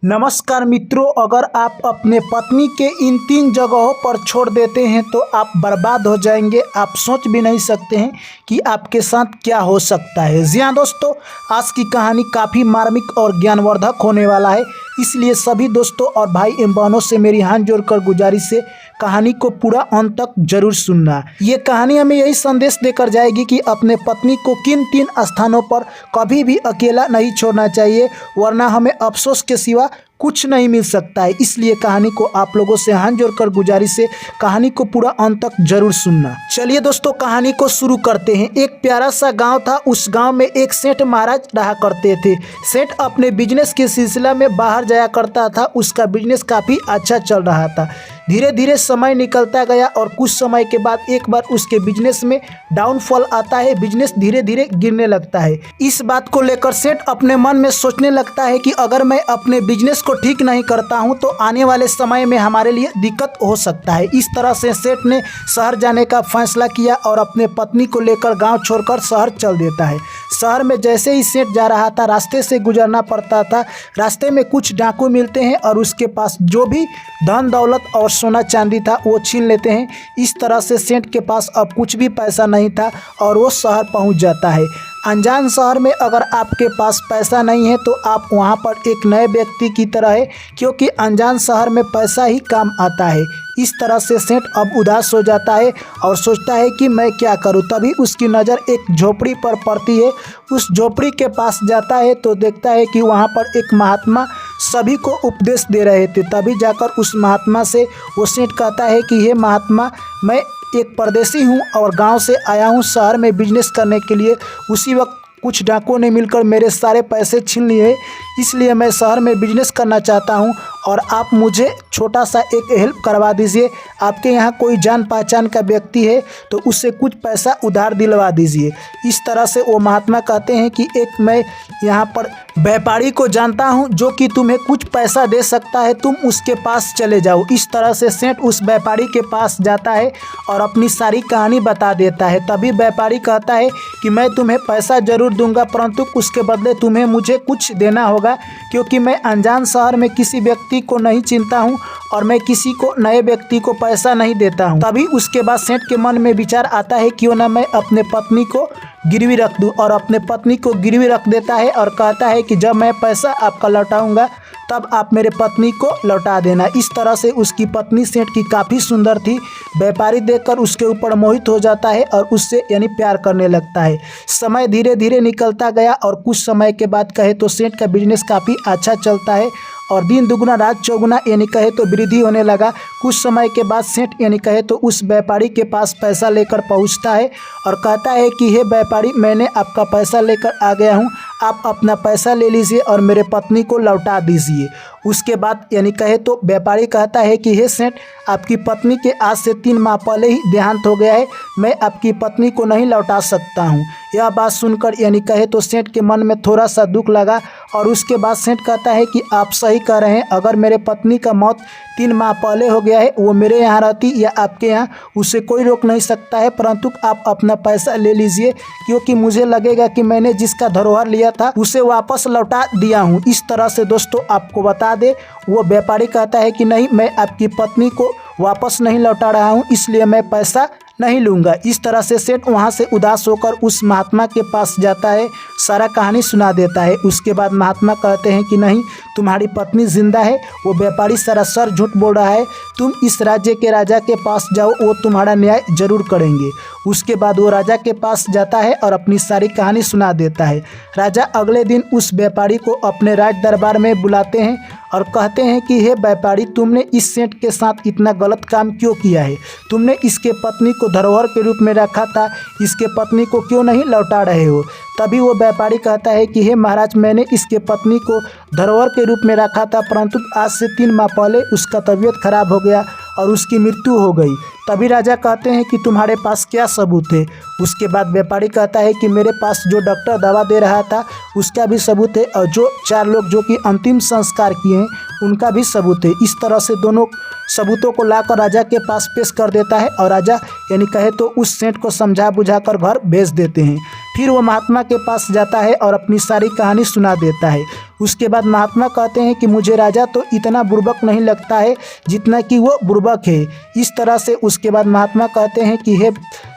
नमस्कार मित्रों, अगर आप अपने पत्नी के इन 3 जगहों पर छोड़ देते हैं तो आप बर्बाद हो जाएंगे। आप सोच भी नहीं सकते हैं कि आपके साथ क्या हो सकता है। जी हाँ दोस्तों, आज की कहानी काफ़ी मार्मिक और ज्ञानवर्धक होने वाला है, इसलिए सभी दोस्तों और भाई एवं बहनों से मेरी हाथ जोड़कर गुजारिश है, कहानी को पूरा अंत तक जरूर सुनना। ये कहानी हमें यही संदेश देकर जाएगी कि अपने पत्नी को किन 3 स्थानों पर कभी भी अकेला नहीं छोड़ना चाहिए, वरना हमें अफसोस के सिवा कुछ नहीं मिल सकता है। इसलिए कहानी को आप लोगों से हाथ जोड़कर गुजारिश है, कहानी को पूरा अंत तक जरूर सुनना। चलिए दोस्तों, कहानी को शुरू करते हैं। एक प्यारा सा गांव था। उस गांव में एक सेठ महाराज रहा करते थे। सेठ अपने बिजनेस के सिलसिला में बाहर जाया करता था। उसका बिजनेस काफ़ी अच्छा चल रहा था। धीरे धीरे समय निकलता गया और कुछ समय के बाद एक बार उसके बिजनेस में डाउनफॉल आता है। बिजनेस धीरे धीरे गिरने लगता है। इस बात को लेकर सेठ अपने मन में सोचने लगता है कि अगर मैं अपने बिजनेस को ठीक नहीं करता हूं तो आने वाले समय में हमारे लिए दिक्कत हो सकता है। इस तरह से सेठ ने शहर जाने का फैसला किया और अपने पत्नी को लेकर गांव छोड़कर शहर चल देता है। शहर में जैसे ही सेठ जा रहा था, रास्ते से गुजरना पड़ता था। रास्ते में कुछ डाकू मिलते हैं और उसके पास जो भी धन दौलत और सोना चांदी था वो छीन लेते हैं। इस तरह से सेठ के पास अब कुछ भी पैसा नहीं था और वो शहर पहुंच जाता है। अनजान शहर में अगर आपके पास पैसा नहीं है तो आप वहां पर एक नए व्यक्ति की तरह है, क्योंकि अनजान शहर में पैसा ही काम आता है। इस तरह से सेठ अब उदास हो जाता है और सोचता है कि मैं क्या करूं। तभी उसकी नज़र एक झोपड़ी पर पड़ती है। उस झोपड़ी के पास जाता है तो देखता है कि वहां पर एक महात्मा सभी को उपदेश दे रहे थे। तभी जाकर उस महात्मा से वो सेठ कहता है कि हे महात्मा, मैं एक परदेसी हूँ और गांव से आया हूँ शहर में बिजनेस करने के लिए। उसी वक्त कुछ डाकुओं ने मिलकर मेरे सारे पैसे छीन लिए, इसलिए मैं शहर में बिजनेस करना चाहता हूँ और आप मुझे छोटा सा एक हेल्प करवा दीजिए। आपके यहाँ कोई जान पहचान का व्यक्ति है तो उससे कुछ पैसा उधार दिलवा दीजिए। इस तरह से वो महात्मा कहते हैं कि एक मैं यहाँ पर व्यापारी को जानता हूँ जो कि तुम्हें कुछ पैसा दे सकता है, तुम उसके पास चले जाओ। इस तरह से सेठ उस व्यापारी के पास जाता है और अपनी सारी कहानी बता देता है। तभी व्यापारी कहता है कि मैं तुम्हें पैसा ज़रूर दूंगा, परंतु उसके बदले तुम्हें मुझे कुछ देना होगा, क्योंकि मैं अनजान शहर में किसी व्यक्ति को नहीं चिंता हूँ और मैं किसी को नए व्यक्ति को पैसा नहीं देता हूँ। तभी उसके बाद सेठ के मन में विचार आता है क्यों ना मैं अपने पत्नी को गिरवी रख दूं, और अपने पत्नी को गिरवी रख देता है और कहता है कि जब मैं पैसा आपका लौटाऊंगा तब आप मेरे पत्नी को लौटा देना। इस तरह से उसकी पत्नी सेठ की काफ़ी सुंदर थी। व्यापारी देखकर उसके ऊपर मोहित हो जाता है और उससे यानी प्यार करने लगता है। समय धीरे धीरे निकलता गया और कुछ समय के बाद कहे तो सेठ का बिजनेस काफ़ी अच्छा चलता है और दिन दुगुना रात चौगुना यानी कहे तो वृद्धि होने लगा। कुछ समय के बाद सेठ यानी कहे तो उस व्यापारी के पास पैसा लेकर पहुंचता है और कहता है कि हे व्यापारी, मैंने आपका पैसा लेकर आ गया हूं, आप अपना पैसा ले लीजिए और मेरे पत्नी को लौटा दीजिए। उसके बाद यानी कहे तो व्यापारी कहता है कि हे सेठ, आपकी पत्नी के आज से 3 माह पहले ही देहांत हो गया है, मैं आपकी पत्नी को नहीं लौटा सकता हूँ। यह बात सुनकर यानी कहे तो सेठ के मन में थोड़ा सा दुख लगा और उसके बाद सेठ कहता है कि आप सही कह रहे हैं, अगर मेरे पत्नी का मौत 3 माह पहले हो गया है, वो मेरे यहाँ रहती या आपके यहाँ, उसे कोई रोक नहीं सकता है, परंतु आप अपना पैसा ले लीजिए, क्योंकि मुझे लगेगा कि मैंने जिसका धरोहर लिया था उसे वापस लौटा दिया हूँ। इस तरह से दोस्तों आपको बता दे, वो व्यापारी कहता है कि नहीं, मैं आपकी पत्नी को वापस नहीं लौटा रहा हूँ, इसलिए मैं पैसा नहीं लूँगा। इस तरह से सेठ वहाँ से उदास होकर उस महात्मा के पास जाता है, सारा कहानी सुना देता है। उसके बाद महात्मा कहते हैं कि नहीं, तुम्हारी पत्नी जिंदा है। वो व्यापारी सरासर झूठ बोल रहा है, तुम इस राज्य के राजा के पास जाओ, वो तुम्हारा न्याय जरूर करेंगे। उसके बाद वो राजा के पास जाता है और अपनी सारी कहानी सुना देता है। राजा अगले दिन उस व्यापारी को अपने राज दरबार में बुलाते हैं और कहते हैं कि हे व्यापारी, तुमने इस सेठ के साथ इतना गलत काम क्यों किया है? तुमने इसके पत्नी को धरोहर के रूप में रखा था, इसके पत्नी को क्यों नहीं लौटा रहे हो? तभी वो व्यापारी कहता है कि हे महाराज, मैंने इसके पत्नी को धरोहर के रूप में रखा था, परंतु आज से 3 माह पहले उसका तबीयत खराब हो गया और उसकी मृत्यु हो गई। तभी राजा कहते हैं कि तुम्हारे पास क्या सबूत है? उसके बाद व्यापारी कहता है कि मेरे पास जो डॉक्टर दवा दे रहा था उसका भी सबूत है और जो 4 लोग जो कि अंतिम संस्कार किए हैं उनका भी सबूत है। इस तरह से दोनों सबूतों को लाकर राजा के पास पेश कर देता है और राजा यानी कहे तो उस सेठ को समझा बुझाकर घर भेज देते हैं। फिर वो महात्मा के पास जाता है और अपनी सारी कहानी सुना देता है। उसके बाद महात्मा कहते हैं कि मुझे राजा तो इतना बुर्बक नहीं लगता है जितना कि वो बुर्बक है। इस तरह से उसके बाद महात्मा कहते हैं कि हे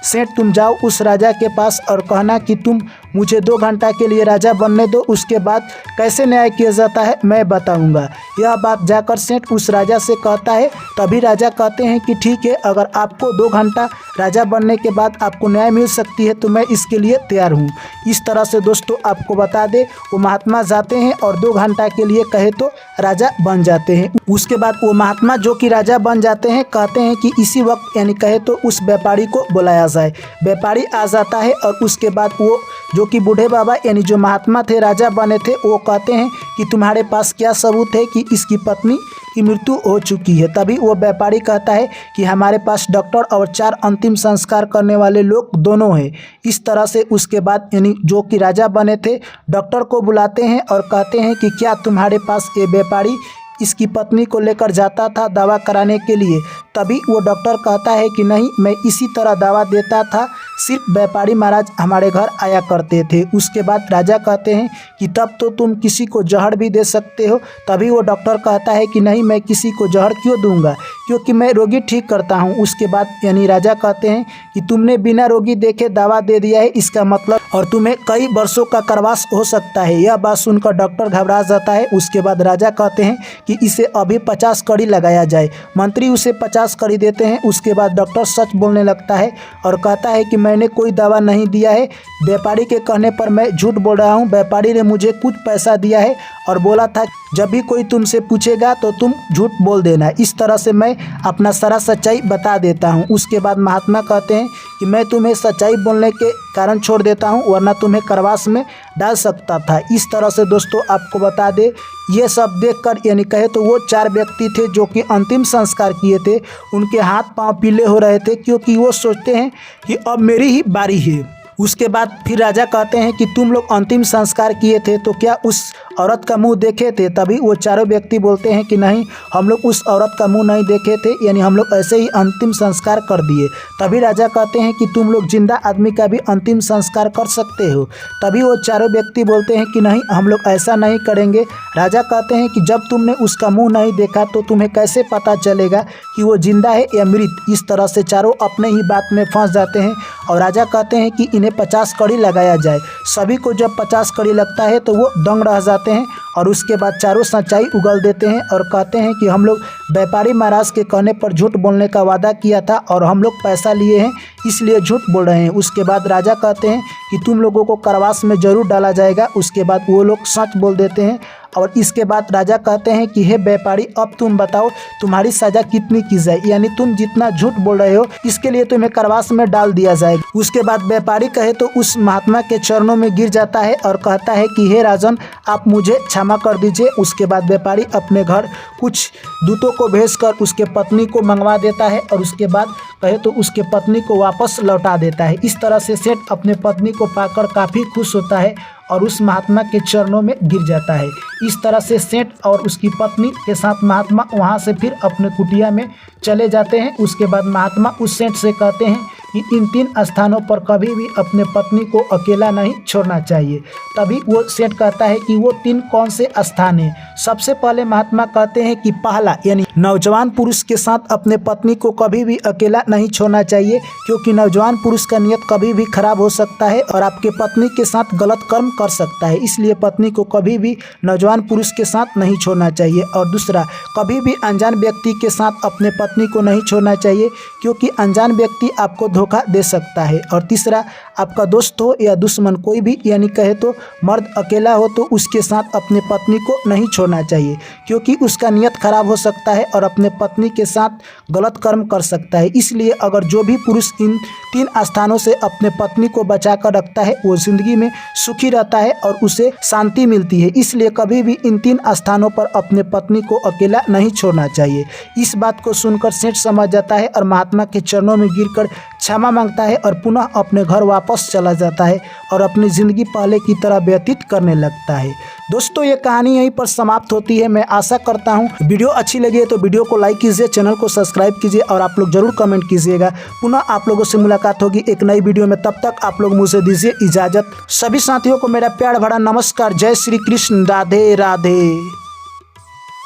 सेठ, तुम जाओ उस राजा के पास और कहना कि तुम मुझे 2 घंटा के लिए राजा बनने दो, उसके बाद कैसे न्याय किया जाता है मैं बताऊंगा। यह बात जाकर सेठ उस राजा से कहता है। तभी राजा कहते हैं कि ठीक है, अगर आपको 2 घंटा राजा बनने के बाद आपको न्याय मिल सकती है तो मैं इसके लिए तैयार हूँ। इस तरह से दोस्तों आपको बता दे, वो महात्मा जाते हैं और 2 घंटा के लिए कहे तो राजा बन जाते हैं। उसके बाद वो महात्मा जो कि राजा बन जाते हैं कहते हैं कि इसी वक्त यानी कहे तो उस व्यापारी को बुलाया जाए। व्यापारी आ जाता है और उसके बाद वो जो कि बूढ़े बाबा यानी जो महात्मा थे, राजा बने थे, वो कहते हैं कि तुम्हारे पास क्या सबूत है कि इसकी पत्नी की मृत्यु हो चुकी है। तभी वो व्यापारी कहता है कि हमारे पास डॉक्टर और 4 अंतिम संस्कार करने वाले लोग दोनों हैं। इस तरह से उसके बाद यानी जो कि राजा बने थे डॉक्टर को बुलाते हैं और कहते हैं कि क्या तुम्हारे पास ये व्यापारी इसकी पत्नी को लेकर जाता था दवा कराने के लिए। तभी वो डॉक्टर कहता है कि नहीं, मैं इसी तरह दवा देता था, सिर्फ व्यापारी महाराज हमारे घर आया करते थे। उसके बाद राजा कहते हैं कि तब तो तुम किसी को जहर भी दे सकते हो। तभी वो डॉक्टर कहता है कि नहीं, मैं किसी को जहर क्यों दूंगा, क्योंकि मैं रोगी ठीक करता हूँ। उसके बाद यानी राजा कहते हैं कि तुमने बिना रोगी देखे दवा दे दिया है, इसका मतलब और तुम्हें कई वर्षों का करवास हो सकता है। यह बात सुनकर डॉक्टर घबरा जाता है। उसके बाद राजा कहते हैं कि इसे अभी 50 कड़ी लगाया जाए। मंत्री उसे 50 कड़ी देते हैं। उसके बाद डॉक्टर सच बोलने लगता है और कहता है कि मैंने कोई दवा नहीं दिया है, व्यापारी के कहने पर मैं झूठ बोल रहा हूँ। व्यापारी ने मुझे कुछ पैसा दिया है और बोला था जब भी कोई तुमसे पूछेगा तो तुम झूठ बोल देना। इस तरह से मैं अपना सारा सच्चाई बता देता हूँ। उसके बाद महात्मा कहते हैं कि मैं तुम्हें सच्चाई बोलने के कारण छोड़ देता हूँ, वरना तुम्हें करवास में डाल सकता था। इस तरह से दोस्तों आपको बता दे, ये सब देखकर यानी कहे तो वो 4 व्यक्ति थे जो कि अंतिम संस्कार किए थे, उनके हाथ पांव पीले हो रहे थे, क्योंकि वो सोचते हैं कि अब मेरी ही बारी है। उसके बाद फिर राजा कहते हैं कि तुम लोग अंतिम संस्कार किए थे तो क्या उस औरत का मुंह देखे थे। तभी वो चारों व्यक्ति बोलते हैं कि नहीं, हम लोग उस औरत का मुंह नहीं देखे थे, यानी हम लोग ऐसे ही अंतिम संस्कार कर दिए। तभी राजा कहते हैं कि तुम लोग जिंदा आदमी का भी अंतिम संस्कार कर सकते हो। तभी वो चारों व्यक्ति बोलते हैं कि नहीं, हम लोग ऐसा नहीं करेंगे। राजा कहते हैं कि जब तुमने उसका मुंह नहीं देखा तो तुम्हें कैसे पता चलेगा कि वो जिंदा है या मृत। इस तरह से चारों अपने ही बात में फंस जाते हैं और राजा कहते हैं कि इन्हें 50 कड़ी लगाया जाए। सभी को जब 50 कड़ी लगता है तो वो दंग रह जाते हैं और उसके बाद चारों सच्चाई उगल देते हैं और कहते हैं कि हम लोग व्यापारी महाराज के कहने पर झूठ बोलने का वादा किया था और हम लोग पैसा लिए हैं, इसलिए झूठ बोल रहे हैं। उसके बाद राजा कहते हैं कि तुम लोगों को करवास में जरूर डाला जाएगा। उसके बाद वो लोग सच बोल देते हैं और इसके बाद राजा कहते हैं कि हे व्यापारी, अब तुम बताओ तुम्हारी सजा कितनी की जाए, यानी तुम जितना झूठ बोल रहे हो इसके लिए तुम्हें करवास में डाल दिया जाएगा। उसके बाद व्यापारी कहे तो उस महात्मा के चरणों में गिर जाता है और कहता है कि हे राजन, आप मुझे क्षमा कर दीजिए। उसके बाद व्यापारी अपने घर कुछ दूतों को भेजकर उसके पत्नी को मंगवा देता है और उसके बाद कहे तो उसके पत्नी को वापस लौटा देता है। इस तरह से सेठ अपने पत्नी को पाकर काफ़ी खुश होता है और उस महात्मा के चरणों में गिर जाता है। इस तरह से सेठ और उसकी पत्नी के साथ महात्मा वहाँ से फिर अपने कुटिया में चले जाते हैं। उसके बाद महात्मा उस सेठ से कहते हैं कि इन 3 स्थानों पर कभी भी अपने पत्नी को अकेला नहीं छोड़ना चाहिए। तभी वो सेठ कहता है कि वो 3 कौन से स्थान हैं। सबसे पहले महात्मा कहते हैं कि पहला यानी नौजवान पुरुष के साथ अपने पत्नी को कभी भी अकेला नहीं छोड़ना चाहिए, क्योंकि नौजवान पुरुष का नियत कभी भी खराब हो सकता है और आपके पत्नी के साथ गलत कर्म कर सकता है। इसलिए पत्नी को कभी भी नौजवान पुरुष के साथ नहीं छोड़ना चाहिए। और दूसरा, कभी भी अनजान व्यक्ति के साथ अपने पत्नी को नहीं छोड़ना चाहिए, क्योंकि अनजान व्यक्ति आपको धोखा दे सकता है। और तीसरा, आपका दोस्त हो या दुश्मन कोई भी यानी कहे तो मर्द अकेला हो तो उसके साथ अपने पत्नी को नहीं छोड़ना चाहिए, क्योंकि उसका नियत खराब हो सकता है और अपने पत्नी के साथ गलत कर्म कर सकता है। इसलिए अगर जो भी पुरुष इन 3 स्थानों से अपने पत्नी को बचा कर रखता है वो जिंदगी में सुखी रहता है और उसे शांति मिलती है। इसलिए कभी भी इन 3 स्थानों पर अपने पत्नी को अकेला नहीं छोड़ना चाहिए। इस बात को सुनकर सेठ समझ जाता है और महात्मा के चरणों में गिरकर क्षमा मांगता है और पुनः अपने घर वापस चला जाता है और अपनी ज़िंदगी पहले की तरह व्यतीत करने लगता है। दोस्तों, ये कहानी यहीं पर समाप्त होती है। मैं आशा करता हूँ वीडियो अच्छी लगी है तो वीडियो को लाइक कीजिए, चैनल को सब्सक्राइब कीजिए और आप लोग जरूर कमेंट कीजिएगा। पुनः आप लोगों से मुलाकात मुलाकात होगी एक नई वीडियो में। तब तक आप लोग मुझे दीजिए इजाज़त। सभी साथियों को मेरा प्यार भरा नमस्कार। जय श्री कृष्ण। राधे राधे।